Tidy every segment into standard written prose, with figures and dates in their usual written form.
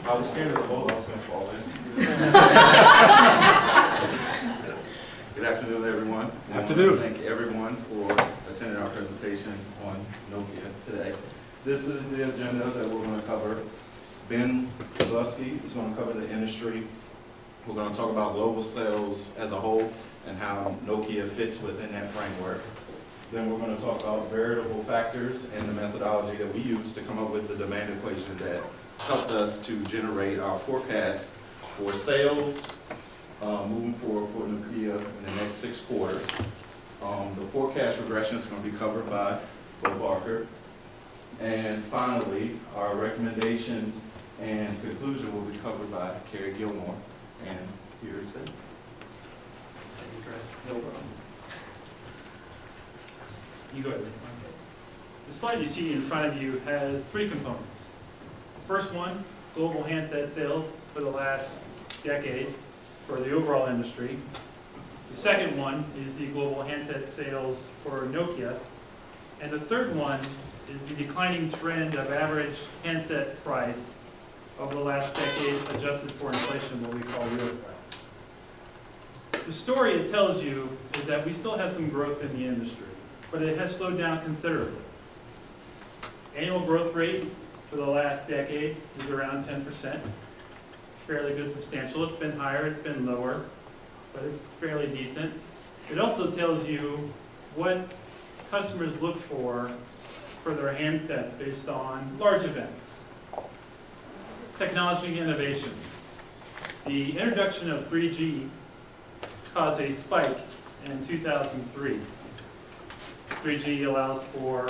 I was scared of the hole I was going to fall in. Good afternoon, everyone. Afternoon. Thank everyone for attending our presentation on Nokia today. This is the agenda that we're going to cover. Ben Kozlowski is going to cover the industry. We're going to talk about global sales as a whole and how Nokia fits within that framework. Then we're going to talk about variable factors and the methodology that we use to come up with the demand equation that helped us to generate our forecast for sales moving forward for Nokia in the next 6 quarters. The forecast regression is going to be covered by Bo Barker. And finally, our recommendations and conclusion will be covered by Carrie Gilmore. And here is Ben. Thank you, Chris. No problem. You go ahead, this one. The slide you see in front of you has 3 components. The first one, global handset sales for the last decade for the overall industry. The second one is the global handset sales for Nokia. And the third one is the declining trend of average handset price over the last decade adjusted for inflation, what we call real price. The story it tells you is that we still have some growth in the industry, but it has slowed down considerably. Annual growth rate for the last decade is around 10%. Fairly good, substantial. It's been higher, it's been lower, but it's fairly decent. It also tells you what customers look for their handsets based on large events. Technology innovation. The introduction of 3G caused a spike in 2003. 3G allows for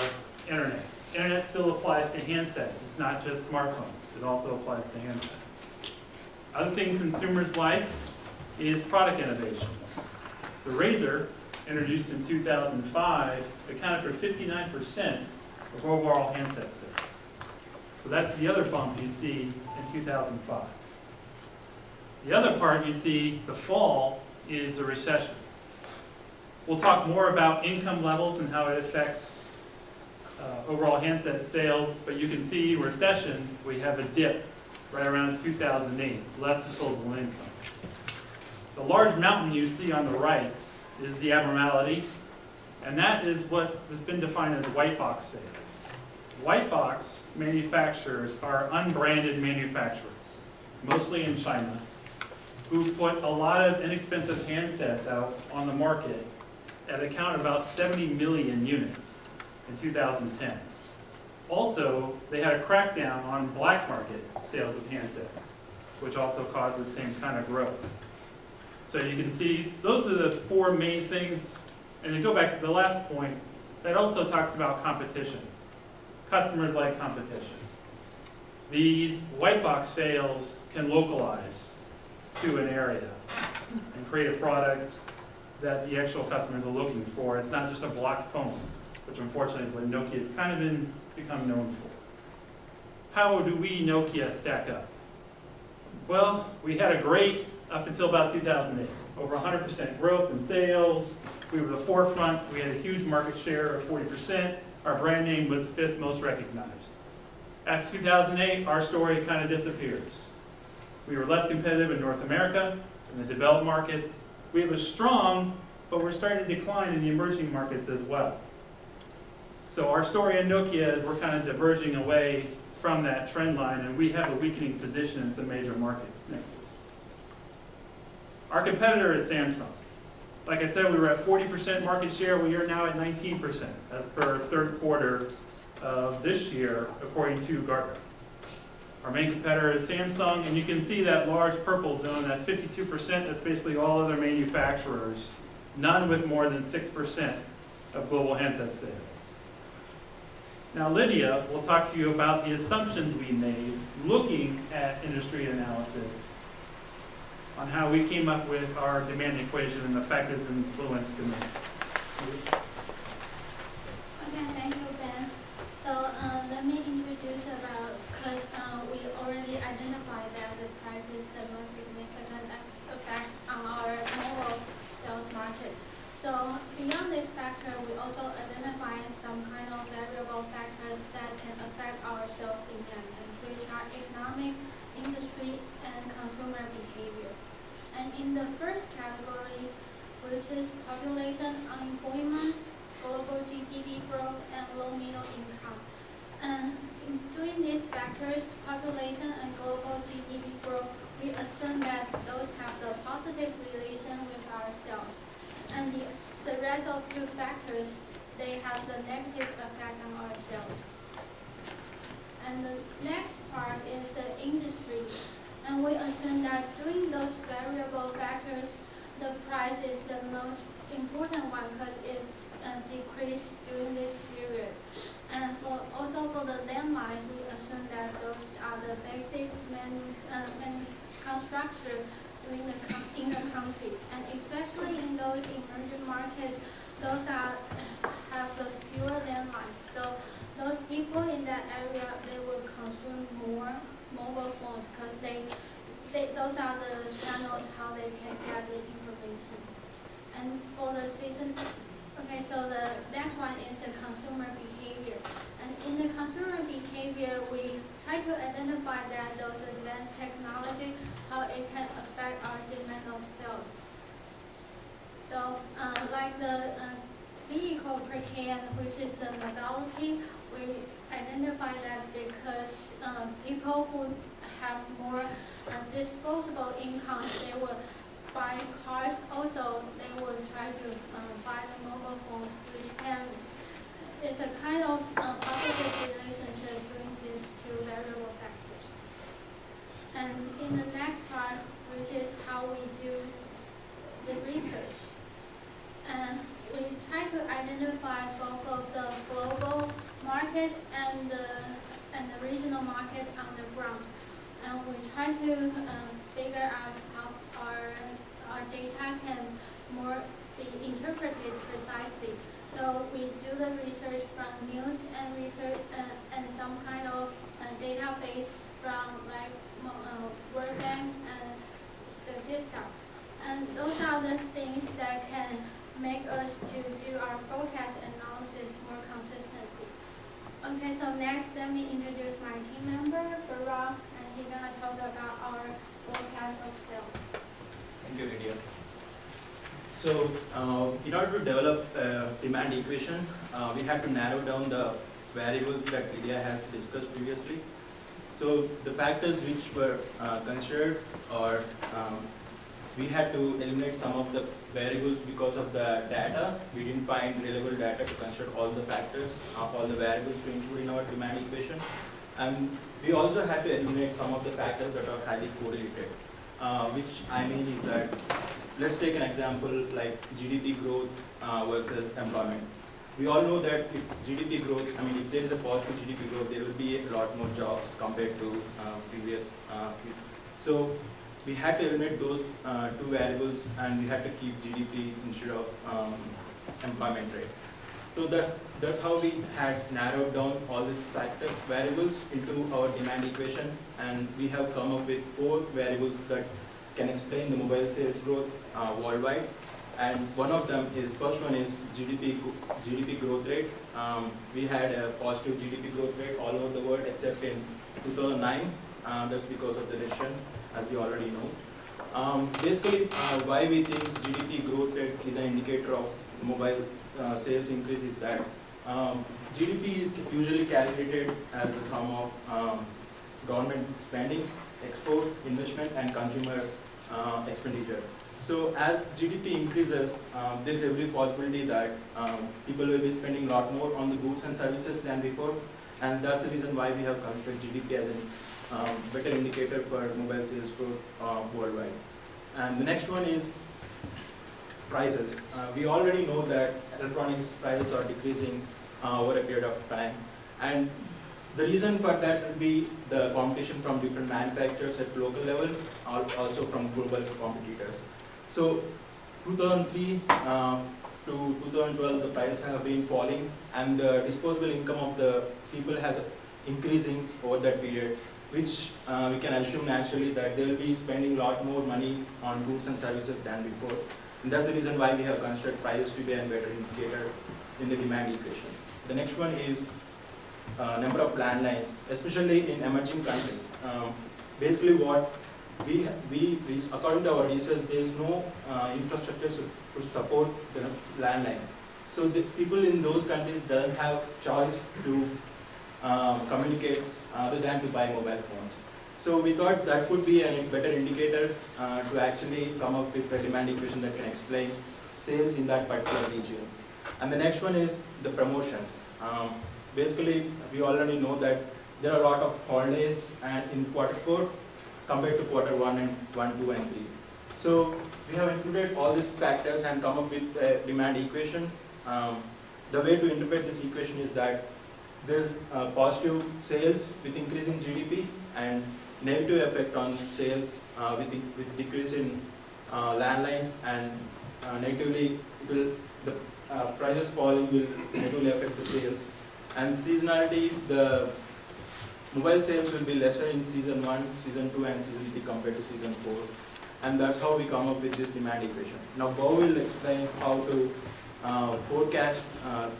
internet. Internet still applies to handsets. It's not just smartphones. It also applies to handsets. Other things consumers like is product innovation. The Razr, introduced in 2005, accounted for 59% of overall handset sales. So that's the other bump you see in 2005. The other part you see, the fall, is the recession. We'll talk more about income levels and how it affects overall handset sales, but you can see recession, we have a dip right around 2008, less disposable income. The large mountain you see on the right is the abnormality, and that is what has been defined as white box sales. White box manufacturers are unbranded manufacturers, mostly in China, who put a lot of inexpensive handsets out on the market that accounted about 70 million units in 2010. Also, they had a crackdown on black market sales of handsets, which also caused the same kind of growth. So you can see those are the 4 main things. And to go back to the last point, that also talks about competition. Customers like competition. These white box sales can localize to an area and create a product that the actual customers are looking for. It's not just a block phone, which unfortunately is what Nokia has kind of become known for. How do we, Nokia, stack up? Well, we had a great, up until about 2008, over 100% growth in sales. We were the forefront. We had a huge market share of 40%. Our brand name was 5th most recognized. After 2008, our story kind of disappears. We were less competitive in North America, in the developed markets. We were strong, but we're starting to decline in the emerging markets as well. So our story at Nokia is we're kind of diverging away from that trend line, and we have a weakening position in some major markets. Next, please. Our competitor is Samsung. Like I said, we were at 40% market share. We are now at 19% as per 3rd quarter of this year, according to Gartner. Our main competitor is Samsung, and you can see that large purple zone. That's 52%. That's basically all other manufacturers, none with more than 6% of global handset sales. Now, Lydia will talk to you about the assumptions we made looking at industry analysis on how we came up with our demand equation and the factors that influence demand. Okay, thank you, Ben. So let me introduce about, because we already identified that the price is the most significant effect on our overall sales market. So beyond this factor, we also identify some kind of variable factors that can affect our sales demand, and which are economic, industry, industry and consumer behavior. And in the first category, which is population, unemployment, global GDP growth, and low middle income. And in doing these factors, population and global GDP growth, we assume that those have the positive relation with ourselves. And the rest of the factors, they have the negative effect on ourselves. And the next part is the industry. And we assume that during those variable factors, the price is the most important one because it's decreased during this period. And also for the landlines, we assume that those are the basic main construction in the country. And especially in those emerging markets, those have the fewer landlines. So those people in that area, they will consume more mobile phones because those are the channels how they can get the information. And for the season, okay, so the next one is the consumer behavior. And in the consumer behavior, we try to identify that those advanced technology, how it can affect our demand of sales. So like the vehicle per can, which is the mobility, we identify that because people who have more disposable income, they will buy cars. Also, they will try to buy the mobile phones, which is a kind of positive relationship between these two variable factors. And in the next part, which is how we do the research, and we try to identify both of the global market and the regional market on the ground. And we try to figure out how our data can more be interpreted precisely. So we do the research from news and research and some kind of database from like World Bank and Statista. And those are the things that can make us to do our forecast analysis more consistency. Okay, so next let me introduce my team member, Barack, and he's gonna talk about our forecast of sales. Thank you, Lydia. So, in order to develop a demand equation, we had to narrow down the variables that Lydia has discussed previously. So, the factors which were considered, or we had to eliminate some of the variables because of the data. We didn't find reliable data to consider all the factors, all the variables to include in our demand equation. And we also had to eliminate some of the factors that are highly correlated, which I mean is that, let's take an example like GDP growth versus employment. We all know that if GDP growth, if there is a positive GDP growth, there will be a lot more jobs compared to previous. So we had to eliminate those two variables, and we had to keep GDP instead of employment rate. So that's how we had narrowed down all these factors, variables into our demand equation, and we have come up with 4 variables that can explain the mobile sales growth worldwide. And one of them is, first one is GDP growth rate. We had a positive GDP growth rate all over the world except in 2009. That's because of the recession, as we already know. Basically, why we think GDP growth rate is an indicator of mobile sales increase is that GDP is usually calculated as a sum of government spending, export, investment, and consumer expenditure. So as GDP increases, there is every possibility that people will be spending a lot more on the goods and services than before, and that's the reason why we have considered GDP as a better indicator for mobile sales growth worldwide. And the next one is prices. We already know that electronics prices are decreasing over a period of time, and the reason for that will be the competition from different manufacturers at local level, also from global competitors. So 2003 to 2012, the prices have been falling, and the disposable income of the people has increasing over that period, which we can assume naturally that they will be spending a lot more money on goods and services than before. And that's the reason why we have considered prices to be a better indicator in the demand equation. The next one is number of landlines, especially in emerging countries. basically what we according to our research, there is no infrastructure to support the landlines. So the people in those countries don't have choice to communicate other than to buy mobile phones. So we thought that could be a better indicator to actually come up with a demand equation that can explain sales in that particular region. And the next one is the promotions. Basically, we already know that there are a lot of holidays and in Q4 compared to Q1 and 1, 2, and 3. So we have included all these factors and come up with a demand equation. The way to interpret this equation is that there's positive sales with increasing GDP and negative effect on sales with decrease in landlines, and negatively the prices falling will negatively affect the sales. And seasonality, the mobile sales will be lesser in season 1, season 2, and season 3 compared to season 4. And that's how we come up with this demand equation. Now Bo will explain how to forecast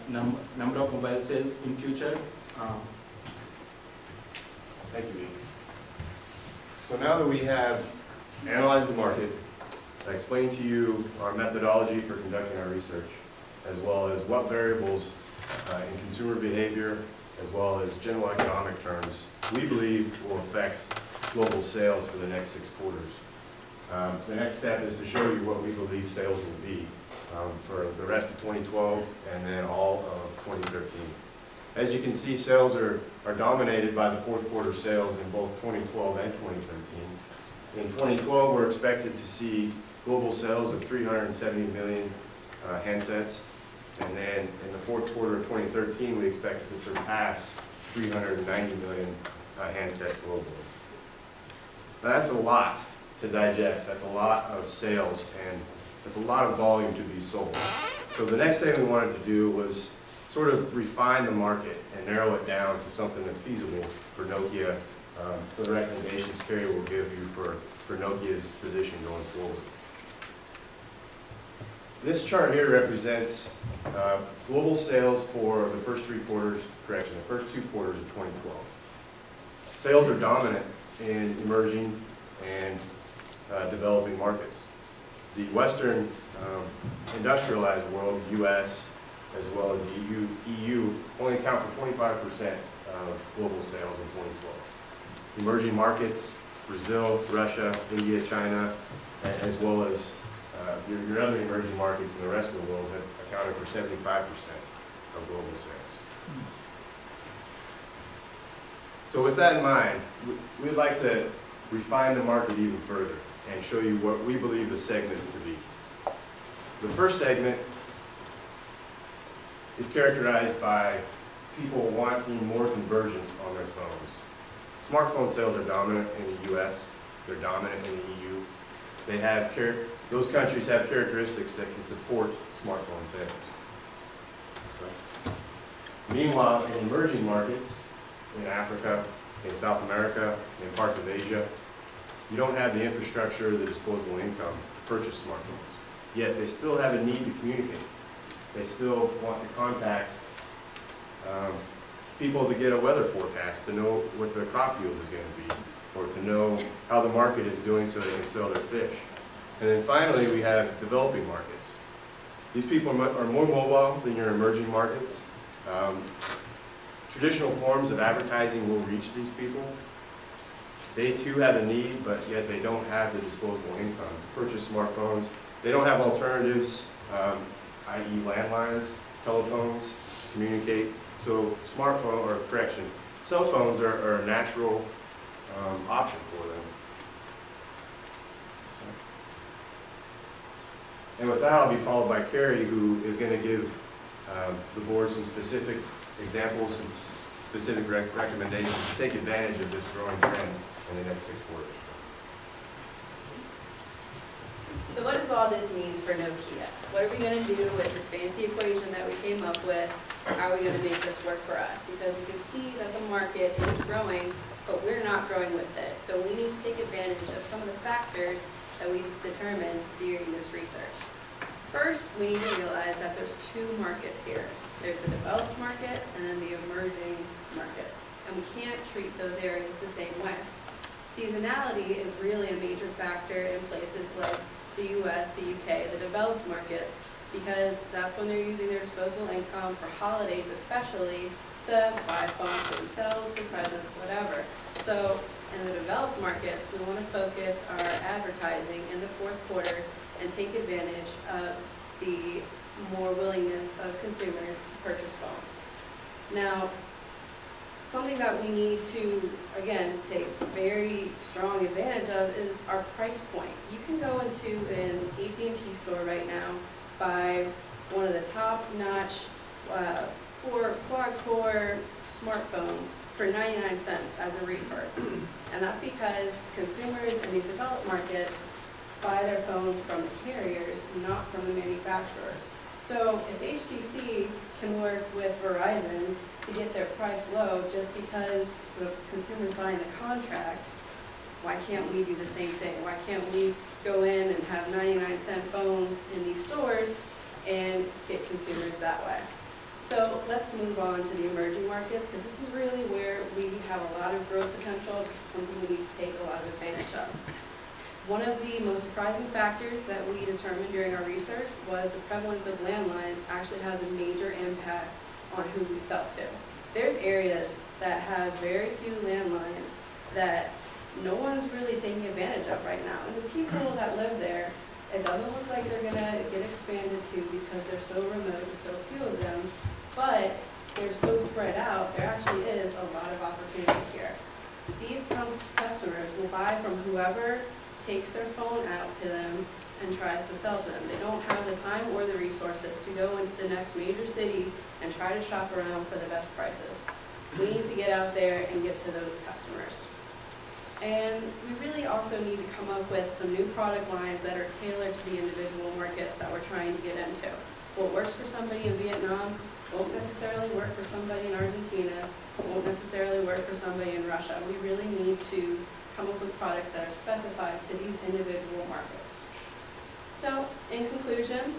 number of mobile sales in future. Thank you, Lee. So now that we have analyzed the market, I explained to you our methodology for conducting our research, as well as what variables in consumer behavior, as well as general economic terms, we believe will affect global sales for the next 6 quarters. The next step is to show you what we believe sales will be for the rest of 2012 and then all of 2013. As you can see, sales are dominated by the Q4 sales in both 2012 and 2013. In 2012, we're expected to see global sales of 370 million handsets, and then in the Q4 of 2013, we expect to surpass 390 million handsets globally. Now, that's a lot to digest. That's a lot of sales, and that's a lot of volume to be sold. So the next thing we wanted to do was sort of refine the market and narrow it down to something that's feasible for Nokia, for the recommendations Kerry will give you for Nokia's position going forward. This chart here represents global sales for the first 2 quarters of 2012. Sales are dominant in emerging and developing markets. The Western industrialized world, US, as well as the EU only account for 25% of global sales in 2012. Emerging markets, Brazil, Russia, India, China, as well as your other emerging markets in the rest of the world have accounted for 75% of global sales. So with that in mind, we'd like to refine the market even further and show you what we believe the segments to be. The first segment is characterized by people wanting more convergence on their phones. Smartphone sales are dominant in the US, they're dominant in the EU. They have those countries have characteristics that can support smartphone sales. So, meanwhile, in emerging markets, in Africa, in South America, in parts of Asia, you don't have the infrastructure or the disposable income to purchase smartphones. Yet they still have a need to communicate. They still want to contact people to get a weather forecast, to know what their crop yield is going to be, or to know how the market is doing so they can sell their fish. And then finally, we have developing markets. These people are more mobile than your emerging markets. Traditional forms of advertising will reach these people. They too have a need, but yet they don't have the disposable income to purchase smartphones. They don't have alternatives, i.e. landlines, telephones, communicate. So cell phones are a natural option for them. And with that, I'll be followed by Kerry, who is going to give the board some specific examples, some specific recommendations to take advantage of this growing trend in the next 6 quarters. So what does all this mean for Nokia? What are we going to do with this fancy equation that we came up with? How are we going to make this work for us? Because we can see that the market is growing, but we're not growing with it. So we need to take advantage of some of the factors that we've determined during this research. First, we need to realize that there's 2 markets here. There's the developed market and then the emerging markets. And we can't treat those areas the same way. Seasonality is really a major factor in places like the US, the UK, the developed markets, because that's when they're using their disposable income for holidays especially to buy phones for themselves, for presents, whatever. So in the developed markets, we want to focus our advertising in the fourth quarter and take advantage of the more willingness of consumers to purchase phones. Now, something that we need to, again, take very strong advantage of is our price point. You can go into an AT&T store right now, buy one of the top-notch 4 quad-core smartphones for 99 cents as a refurb. And that's because consumers in these developed markets buy their phones from the carriers, not from the manufacturers. So if HTC can work with Verizon to get their price low just because the consumer's buying the contract, why can't we do the same thing? Why can't we go in and have 99-cent phones in these stores and get consumers that way? So let's move on to the emerging markets, because this is really where we have a lot of growth potential. This is something we need to take a lot of advantage of. One of the most surprising factors that we determined during our research was the prevalence of landlines actually has a major impact on who we sell to. There's areas that have very few landlines that no one's really taking advantage of right now. And the people that live there, it doesn't look like they're gonna get expanded to because they're so remote and so few of them, but they're so spread out, there actually is a lot of opportunity here. These customers will buy from whoever takes their phone out to them and tries to sell to them. They don't have the time or the resources to go into the next major city and try to shop around for the best prices. We need to get out there and get to those customers. And we really also need to come up with some new product lines that are tailored to the individual markets that we're trying to get into. What works for somebody in Vietnam won't necessarily work for somebody in Argentina, won't necessarily work for somebody in Russia. We really need to come up with products that are specified to these individual markets. So, in conclusion,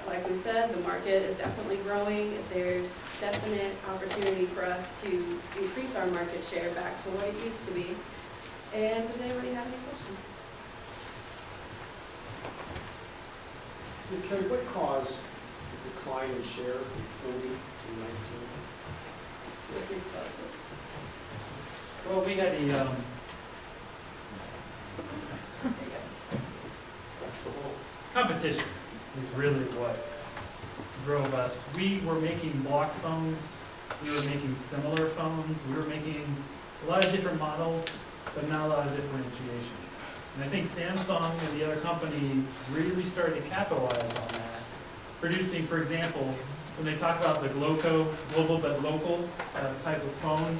like we said, the market is definitely growing. There's definite opportunity for us to increase our market share back to what it used to be. And does anybody have any questions? Kerry, what caused the decline in share from 40 to 19? Well, we had a, competition is really what drove us. We were making block phones, we were making similar phones, we were making a lot of different models, but not a lot of differentiation. And I think Samsung and the other companies really started to capitalize on that, producing, for example, when they talk about the global but local type of phone,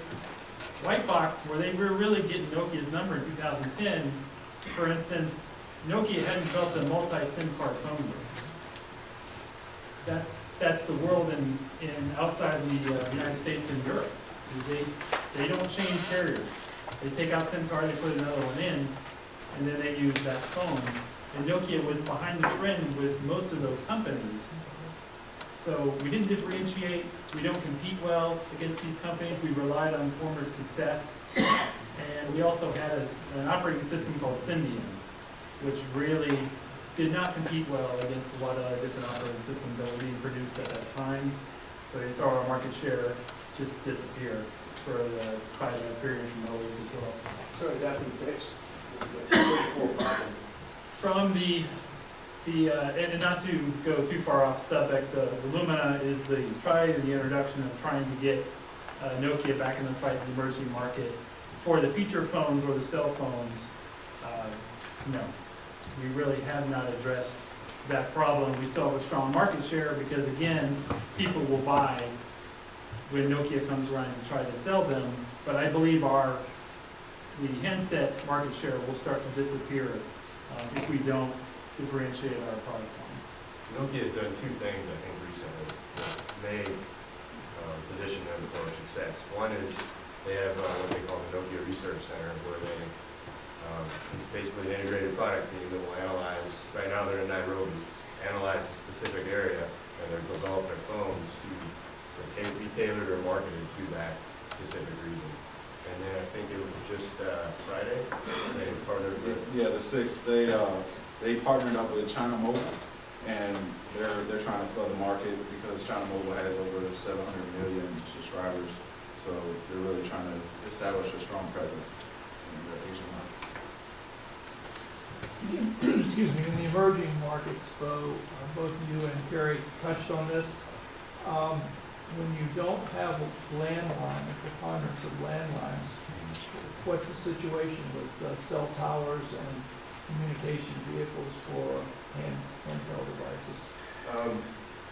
white box, where they were really getting Nokia's number in 2010, for instance, Nokia hadn't built a multi-SIM card phone yet. That's the world in outside the United States and Europe. They don't change carriers. They take out SIM card, they put another one in, and then they use that phone. And Nokia was behind the trend with most of those companies. So we didn't differentiate, we don't compete well against these companies, we relied on former success. And we also had an operating system called Symbian, which really did not compete well against a lot of other different operating systems that were being produced at that time. So you saw our market share just disappear for the 5-year period from 08 to 12. So has that been fixed? From and not to go too far off subject, the Lumina is the introduction of trying to get Nokia back in the fight in the emerging market. For the feature phones or the cell phones, no. We really have not addressed that problem. We still have a strong market share because, again, people will buy when Nokia comes around and try to sell them. But I believe the handset market share will start to disappear if we don't differentiate our product line. Nokia has done two things, I think, recently that may position them for success. One is they have what they call the Nokia Research Center, where it's basically an integrated product team that will analyze, right now they're in Nairobi, analyze a specific area, and they'll develop their phones to be tailored or marketed to that specific region. And then I think it was just Friday, they partnered with. Yeah, the 6th, they partnered up with China Mobile, and they're trying to flood the market because China Mobile has over 700 million subscribers. So they're really trying to establish a strong presence in the Asian market. Excuse me, in the emerging markets, though, both you and Kerry touched on this. When you don't have landlines, preponderance of landlines, what's the situation with cell towers and communication vehicles for handheld devices?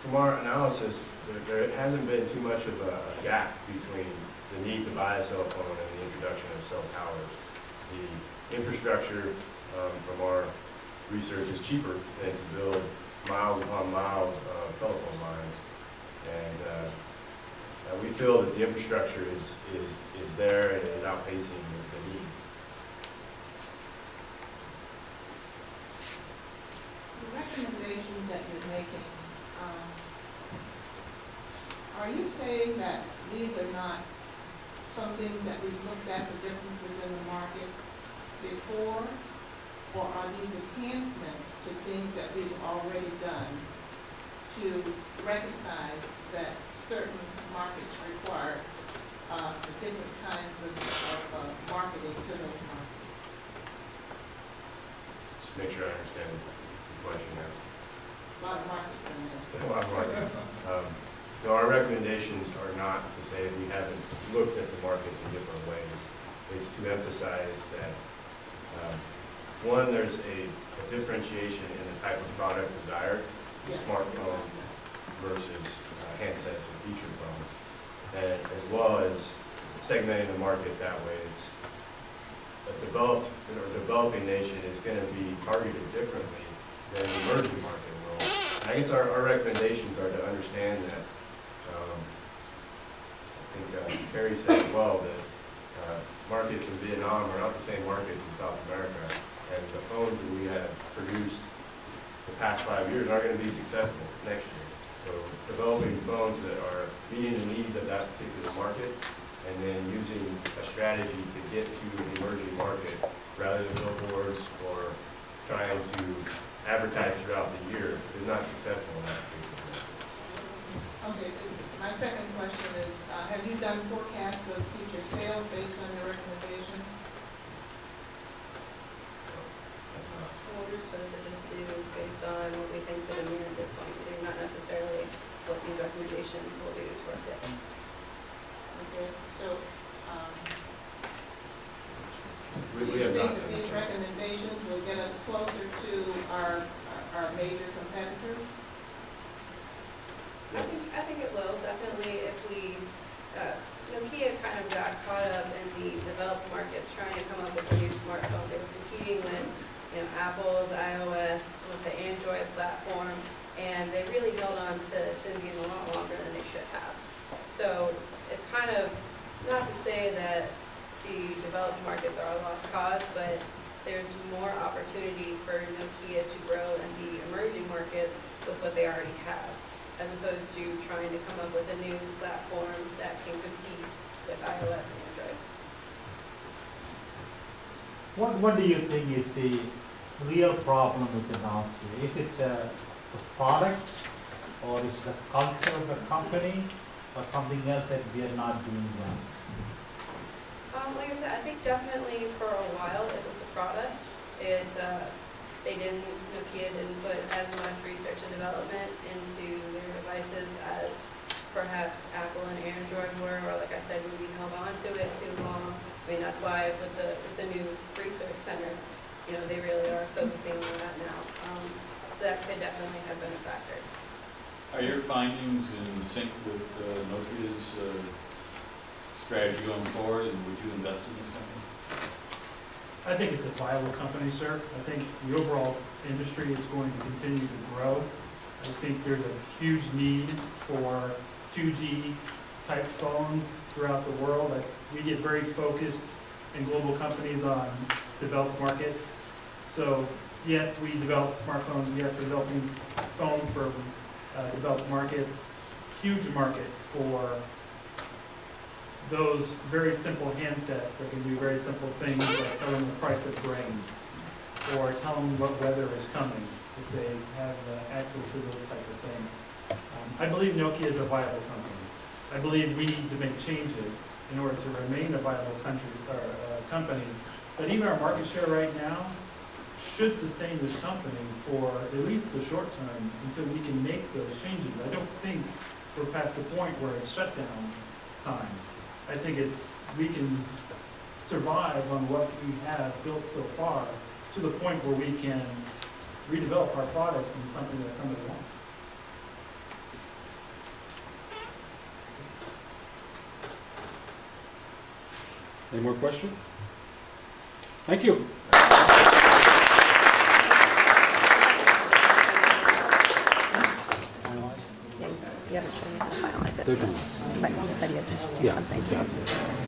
From our analysis, there hasn't been too much of a gap between the need to buy a cell phone and the introduction of cell towers. The infrastructure, from our research, is cheaper than to build miles upon miles of telephone lines. And we feel that the infrastructure is there and is outpacing the need. The recommendations that you're making, are you saying that these are not some things that we've looked at, the differences in the market before? Or are these enhancements to things that we've already done to recognize that certain markets require different kinds of marketing to those markets? Just make sure I understand the question there. A lot of markets in there. A lot of markets. No, our recommendations are not to say we haven't looked at the markets in different ways. It's to emphasize that one, there's a differentiation in the type of product desired, the smartphone versus handsets or feature phones, and as well as segmenting the market that way. It's a developed or developing nation is going to be targeted differently than the emerging market will. And I guess our recommendations are to understand that. I think Kerry said well that markets in Vietnam are not the same markets in South America. And the phones that we have produced the past 5 years aren't going to be successful next year. So developing phones that are meeting the needs of that particular market and then using a strategy to get to the emerging market rather than billboards or trying to advertise throughout the year is not successful in that particular market. Okay, my second question is, have you done forecasts of future sales based on your recommendations? What we're supposed to just do based on what we think the demand is going to do, not necessarily what these recommendations will do to our sales. Okay, so We do you have think not that done these this. recommendations will get us closer to our major competitors? I think it will, definitely. If we, Nokia kind of got caught up in the developed markets trying to come up with a new smartphone. They were competing with, Apple's iOS, with the Android platform, and they really held on to Symbian a lot longer than they should have. So it's kind of, not to say that the developed markets are a lost cause, but there's more opportunity for Nokia to grow in the emerging markets with what they already have, as opposed to trying to come up with a new platform that can compete with iOS and Android. What do you think is the real problem with the Nokia? Is it the product, or is it the culture of the company, or something else that we are not doing well? Like I said, I think definitely for a while it was the product. Nokia didn't put as much research and development into their devices as perhaps Apple and Android were, or like I said, maybe held on to it too long. I mean, that's why with the new research center, they really are focusing on that now. So that could definitely have been a factor. Are your findings in sync with Nokia's strategy going forward, and would you invest in this company? I think it's a viable company, sir. I think the overall industry is going to continue to grow. I think there's a huge need for 2G type phones throughout the world. Like, we get very focused in global companies on developed markets. So yes, we develop smartphones. Yes, we're developing phones for developed markets. Huge market for those very simple handsets that can do very simple things like tell them the price of grain, or tell them what weather is coming, if they have access to those type of things. I believe Nokia is a viable company. I believe we need to make changes in order to remain a viable company. But even our market share right now should sustain this company for at least the short term until we can make those changes. I don't think we're past the point where it's shutdown time. I think we can survive on what we have built so far to the point where we can redevelop our product into something that somebody wants. Any more questions? Thank you. You haven't shown me how to finalize it. They're done. But you said you had to do Yeah, something. exactly.